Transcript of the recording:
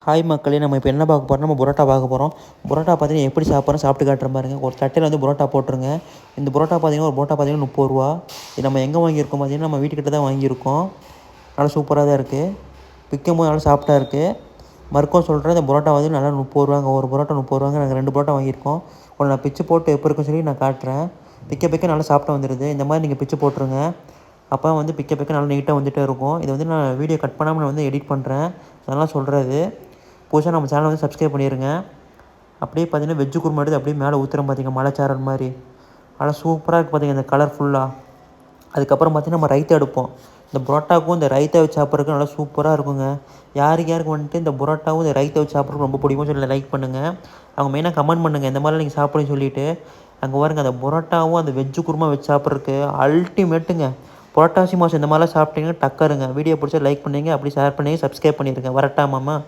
Hi மக்களே, நம்ம இப்போ என்ன பார்க்க போகிறோம்? நம்ம புரோட்டா பார்க்க போகிறோம். புரோட்டா பார்த்தீங்கன்னா எப்படி சாப்பிட்றோம் சாப்பிட்டு காட்டுற பாருங்க. ஒரு தட்டையில் வந்து புரோட்டா போட்டுருங்க. இந்த புரோட்டா பார்த்தீங்கன்னா ஒரு புரோட்டா பார்த்தீங்கன்னா 30 ரூபா. இது நம்ம எங்கே வாங்கியிருக்கோம் பார்த்தீங்கன்னா நம்ம வீட்டுக்கிட்ட தான் வாங்கியிருக்கோம். நல்லா சூப்பராக தான் இருக்குது. விற்கும்போது நல்லா சாஃப்டாக இருக்குது. மறுக்கும் சொல்கிறேன், இந்த புரோட்டா வந்து நல்லா 30 ரூபாங்க. ஒரு புரோட்டா 30 ரூபாங்க. நாங்கள் 2 புரோட்டா வாங்கியிருக்கோம். ஒன்று நான் பிச்சு போட்டு எப்போ இருக்குன்னு சொல்லி நான் காட்டுறேன். பிக்க நல்லா சாப்பிட்டா வந்துடுது. இந்த மாதிரி நீங்கள் பிச்சு போட்டுருங்க. அப்போ வந்து பிக்க நல்லா நீட்டாக வந்துகிட்டே இருக்கும். இது வந்து நான் வீடியோ கட் பண்ணாமல் நான் வந்து எடிட் பண்ணுறேன். அதெல்லாம் சொல்கிறது. புதுசாக நம்ம சேனலை வந்து சப்ஸ்கிரைப் பண்ணிடுங்க. அப்படியே பார்த்தீங்கன்னா வெஜ்ஜு குருமா எடுத்து அப்படியே மேலே ஊற்றுறோம் பார்த்தீங்க, மலைச்சாரல் மாதிரி. நல்லா சூப்பராக இருக்குது பார்த்தீங்க இந்த கலர்ஃபுல்லாக. அதுக்கப்புறம் பார்த்தீங்கன்னா நம்ம ரைத்தா எடுப்போம். இந்த புரோட்டாவுக்கும் இந்த ரைத்தா வச்சு சாப்பிட்றதுக்கு நல்லா சூப்பராக இருக்குங்க. யாருக்கு வந்துட்டு இந்த புரோட்டாவும் இந்த ரைத்தா வச்சு சாப்பிட்றதுக்கு ரொம்ப பிடிக்கும்னு சொல்லி லைக் பண்ணுங்கள். அவங்க மெயினாக கமெண்ட் பண்ணுங்கள் இந்த மாதிரிலாம் நீங்கள் சாப்பிடுன்னு சொல்லிவிட்டு. அங்கே பாருங்க, அந்த புரோட்டாவும் அந்த வெஜ்ஜு குருமா வச்சு சாப்பிட்றதுக்கு அல்டிமேட்டுங்க. புரோட்டாசி மாதம் இந்த மாதிரிலாம் சாப்பிட்டீங்கன்னா டக்கருங்க. வீடியோ பிடிச்சா லைக் பண்ணுங்க, அப்படி ஷேர் பண்ணுங்க, சப்ஸ்கிரைப் பண்ணிடுங்க. வரட்டாமாம்மா.